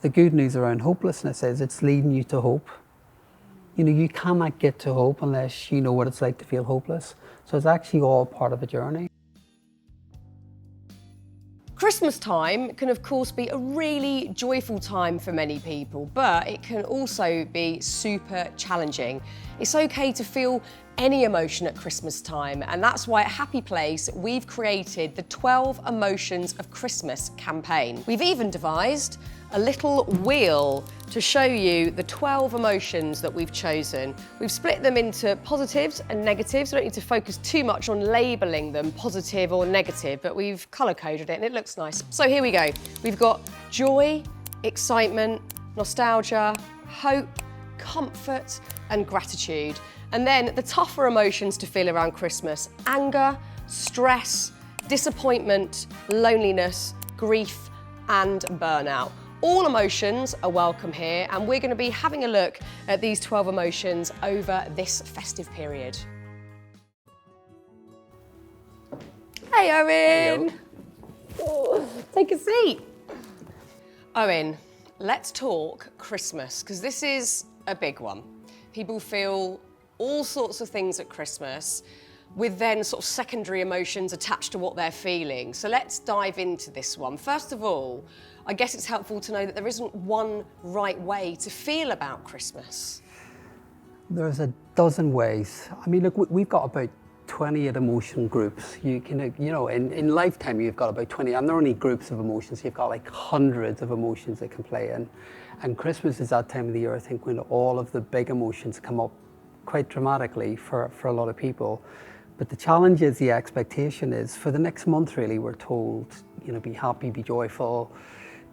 the good news around hopelessness is it's leading you to hope. You know, you cannot get to hope unless you know what it's like to feel hopeless. So it's actually all part of a journey. Christmas time can of course be a really joyful time for many people, but it can also be super challenging. It's okay to feel any emotion at Christmas time, and that's why at Happy Place we've created the 12 Emotions of Christmas campaign. We've even devised a little wheel to show you the 12 emotions that we've chosen. We've split them into positives and negatives. We don't need to focus too much on labelling them positive or negative, but we've colour-coded it and it looks nice. So here we go. We've got joy, excitement, nostalgia, hope, comfort and gratitude. And then the tougher emotions to feel around Christmas: anger, stress, disappointment, loneliness, grief and burnout. All emotions are welcome here, and we're going to be having a look at these 12 emotions over this festive period. Hey Owen! Oh, take a seat. Owen, let's talk Christmas, because this is a big one. People feel all sorts of things at Christmas, with then sort of secondary emotions attached to what they're feeling. So let's dive into this one. First of all, I guess it's helpful to know that there isn't one right way to feel about Christmas. There's a dozen ways. I mean, look, we've got about 20 emotion groups. You can, you know, in lifetime you've got about 20, and they're only groups of emotions. You've got like hundreds of emotions that can play in. And Christmas is that time of the year, I think, when all of the big emotions come up quite dramatically for a lot of people. But the challenge is, the expectation is, for the next month really, we're told, you know, be happy, be joyful,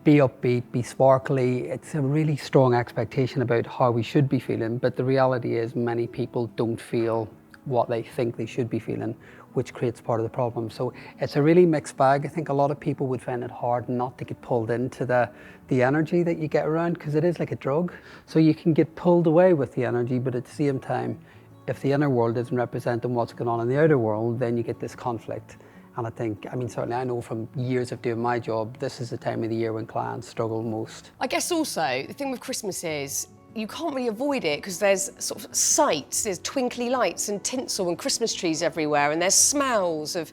be upbeat, be sparkly. It's a really strong expectation about how we should be feeling, but the reality is many people don't feel what they think they should be feeling, which creates part of the problem. So it's a really mixed bag. I think a lot of people would find it hard not to get pulled into the energy that you get around, because it is like a drug. So you can get pulled away with the energy, but at the same time, if the inner world isn't representing what's going on in the outer world, then you get this conflict. And I think, I mean, certainly I know from years of doing my job, this is the time of the year when clients struggle most. I guess also, the thing with Christmas is, you can't really avoid it because there's sort of sights, there's twinkly lights and tinsel and Christmas trees everywhere, and there's smells of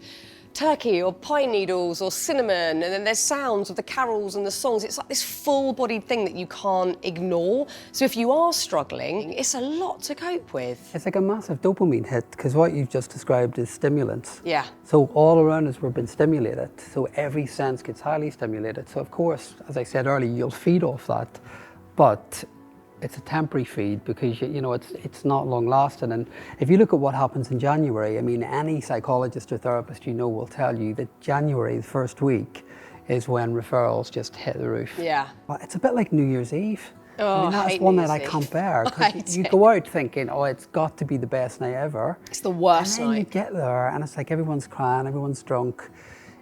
turkey or pine needles or cinnamon, and then there's sounds of the carols and the songs. It's like this full-bodied thing that you can't ignore. So if you are struggling, it's a lot to cope with. It's like a massive dopamine hit, because what you've just described is stimulants. Yeah. So all around us we're being stimulated, so every sense gets highly stimulated. So of course, as I said earlier, you'll feed off that, but it's a temporary feed, because you know it's not long lasting. And if you look at what happens in January, I mean, any psychologist or therapist you know will tell you that January, the first week, is when referrals just hit the roof. Yeah. But it's a bit like New Year's Eve. Oh, I mean, that's one that I can't bear, because you go out thinking, oh, it's got to be the best night ever. It's the worst night. And then you night. get there and it's like everyone's crying, everyone's drunk,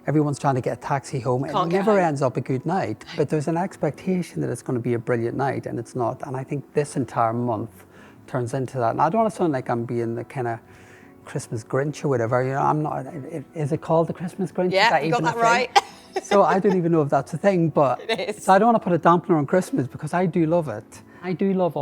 everyone's trying to get a taxi home. It Can't get never home. ends up a good night, but there's an expectation that it's going to be a brilliant night, and it's not. And I think this entire month turns into that. And I don't want to sound like I'm being the kind of Christmas Grinch or whatever. You know, I'm not. Is it called the Christmas Grinch? Yeah, you got that right. So I don't even know if that's a thing, but It is. so I don't want to put a dampener on Christmas, because I do love it. I do love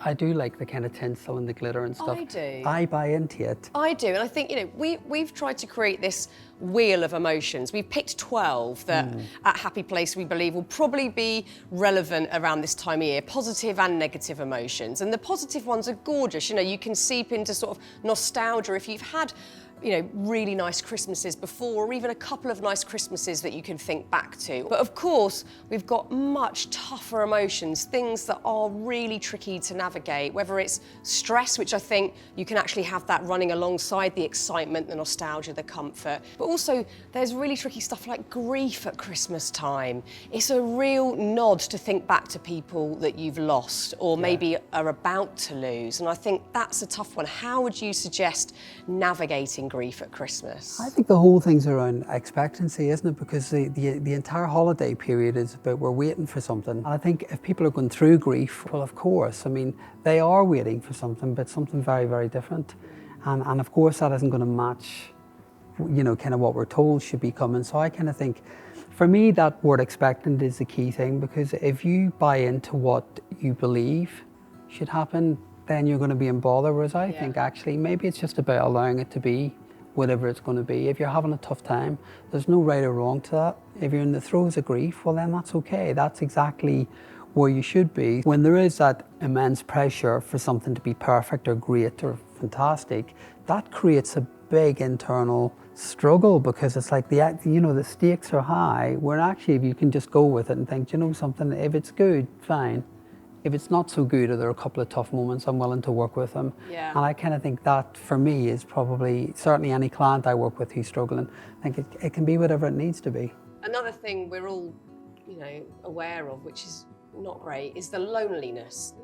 I do like the kind of tinsel and the glitter and stuff. I do. I buy into it. I do, and I think, you know, we've tried to create this wheel of emotions. We've picked 12 that at Happy Place we believe will probably be relevant around this time of year, positive and negative emotions. And the positive ones are gorgeous. You know, you can seep into sort of nostalgia if you've had, you know, really nice Christmases before, or even a couple of nice Christmases that you can think back to. But of course, we've got much tougher emotions, things that are really tricky to navigate, whether it's stress, which I think you can actually have that running alongside the excitement, the nostalgia, the comfort. But also, there's really tricky stuff like grief at Christmas time. It's a real nod to think back to people that you've lost or maybe are about to lose. And I think that's a tough one. How would you suggest navigating grief at Christmas? I think the whole thing's around expectancy, isn't it? Because the entire holiday period is about, we're waiting for something. And I think if people are going through grief, well, of course, I mean, they are waiting for something, but something very, very different. And of course, that isn't going to match, you know, kind of what we're told should be coming. So I kind of think For me, that word expectant is the key thing, because if you buy into what you believe should happen, then you're going to be in bother. Whereas I think actually maybe it's just about allowing it to be whatever it's going to be. If you're having a tough time, there's no right or wrong to that. If you're in the throes of grief, well then that's okay. That's exactly where you should be. When there is that immense pressure for something to be perfect or great or fantastic, that creates a big internal struggle, because it's like the stakes are high, where actually if you can just go with it and think, you know something, if it's good, fine. If it's not so good, or there are a couple of tough moments, I'm willing to work with them. Yeah. And I kind of think that for me is probably, certainly any client I work with who's struggling, I think it can be whatever it needs to be. Another thing we're all, aware of, which is not great, is the loneliness.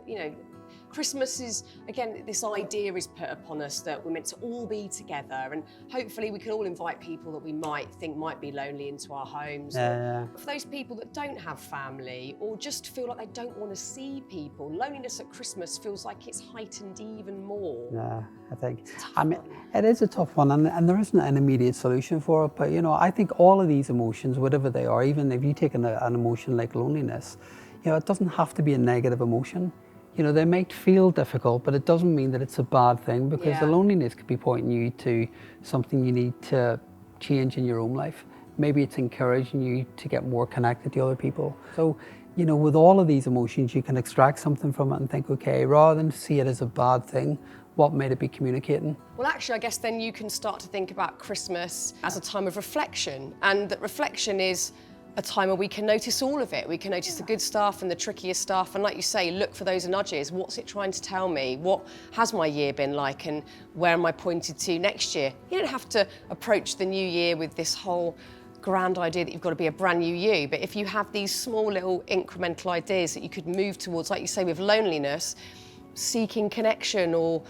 Christmas is, again, this idea is put upon us that we're meant to all be together, and hopefully we can all invite people that we might think might be lonely into our homes. Yeah. For those people that don't have family, or just feel like they don't want to see people, loneliness at Christmas feels like it's heightened even more. Yeah, I think. It is a tough one, and there isn't an immediate solution for it. But I think all of these emotions, whatever they are, even if you take an emotion like loneliness, it doesn't have to be a negative emotion. They might feel difficult, but it doesn't mean that it's a bad thing, because the loneliness could be pointing you to something you need to change in your own life. Maybe it's encouraging you to get more connected to other people. So, with all of these emotions, you can extract something from it and think, okay, rather than see it as a bad thing, what might it be communicating? Well, actually, I guess then you can start to think about Christmas as a time of reflection, and that reflection is a time where we can notice all of it. We can notice the good stuff and the trickier stuff, and like you say, look for those nudges. What's it trying to tell me? What has my year been like, and where am I pointed to next year? You don't have to approach the new year with this whole grand idea that you've got to be a brand new you, but if you have these small little incremental ideas that you could move towards, like you say with loneliness, seeking connection, or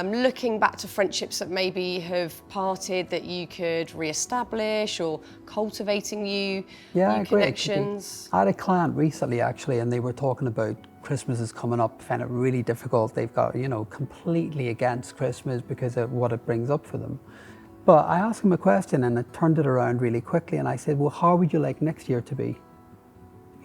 looking back to friendships that maybe have parted that you could re-establish, or cultivating new connections. I had a client recently actually, and they were talking about Christmas is coming up, find it really difficult. They've got, completely against Christmas because of what it brings up for them. But I asked him a question and it turned it around really quickly, and I said, well, how would you like next year to be?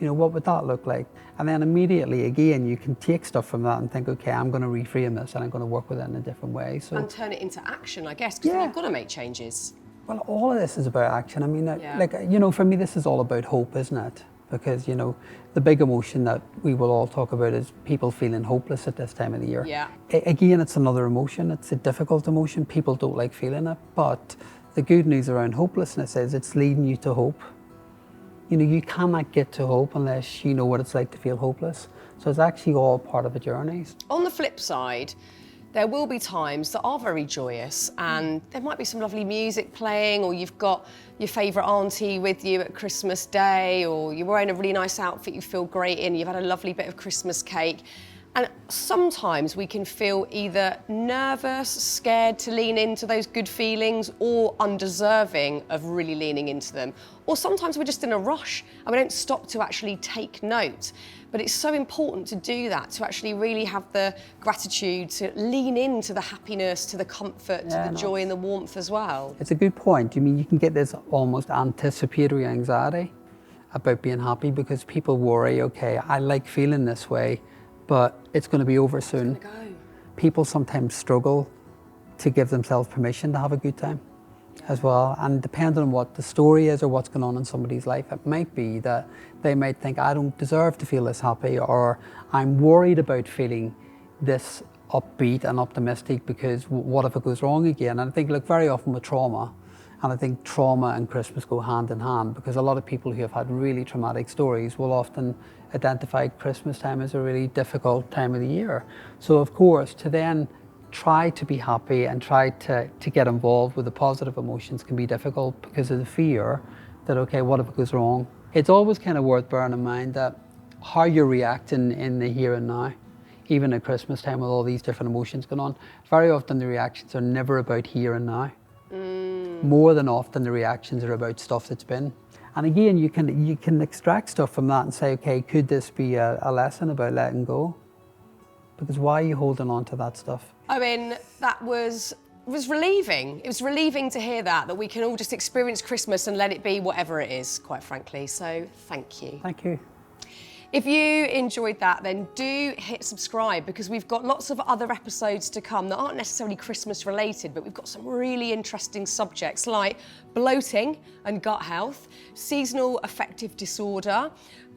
What would that look like? And then immediately, again, you can take stuff from that and think, okay, I'm going to reframe this and I'm going to work with it in a different way. So, and turn it into action, I guess, because you've got to make changes. Well, all of this is about action. I mean, for me, this is all about hope, isn't it? Because, the big emotion that we will all talk about is people feeling hopeless at this time of the year. Yeah. Again, it's another emotion. It's a difficult emotion. People don't like feeling it. But the good news around hopelessness is it's leading you to hope. You cannot get to hope unless you know what it's like to feel hopeless. So it's actually all part of a journey. On the flip side, there will be times that are very joyous, and there might be some lovely music playing, or you've got your favourite auntie with you at Christmas Day, or you're wearing a really nice outfit you feel great in, you've had a lovely bit of Christmas cake. And sometimes we can feel either nervous, scared to lean into those good feelings, or undeserving of really leaning into them. Or sometimes we're just in a rush and we don't stop to actually take note. But it's so important to do that, to actually really have the gratitude, to lean into the happiness, to the comfort, to the joy and the warmth as well. It's a good point. You can get this almost anticipatory anxiety about being happy, because people worry, okay, I like feeling this way, but it's going to be over soon. People sometimes struggle to give themselves permission to have a good time as well. And depending on what the story is or what's going on in somebody's life, it might be that they might think, I don't deserve to feel this happy, or I'm worried about feeling this upbeat and optimistic because what if it goes wrong again? And I think, look, very often with trauma, and I think trauma and Christmas go hand in hand, because a lot of people who have had really traumatic stories will often identify Christmas time as a really difficult time of the year. So of course, to then try to be happy and try to get involved with the positive emotions can be difficult because of the fear that, okay, what if it goes wrong? It's always kind of worth bearing in mind that how you're reacting in the here and now, even at Christmas time with all these different emotions going on, very often the reactions are never about here and now. More than often the reactions are about stuff that's been. And again, you can extract stuff from that and say, okay, could this be a lesson about letting go? Because why are you holding on to that stuff? I mean, that was It was relieving. It was relieving to hear that we can all just experience Christmas and let it be whatever it is, quite frankly. So thank you. Thank you. If you enjoyed that, then do hit subscribe, because we've got lots of other episodes to come that aren't necessarily Christmas related, but we've got some really interesting subjects like bloating and gut health, seasonal affective disorder,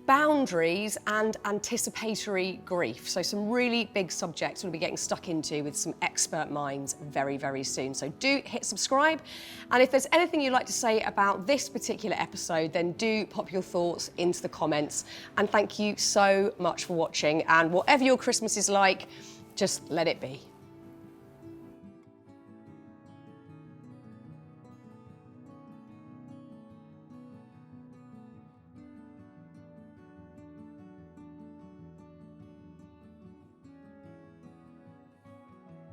boundaries and anticipatory grief. So some really big subjects we'll be getting stuck into with some expert minds very, very soon. So do hit subscribe. And if there's anything you'd like to say about this particular episode, then do pop your thoughts into the comments. And thank you so much for watching. And whatever your Christmas is like, just let it be.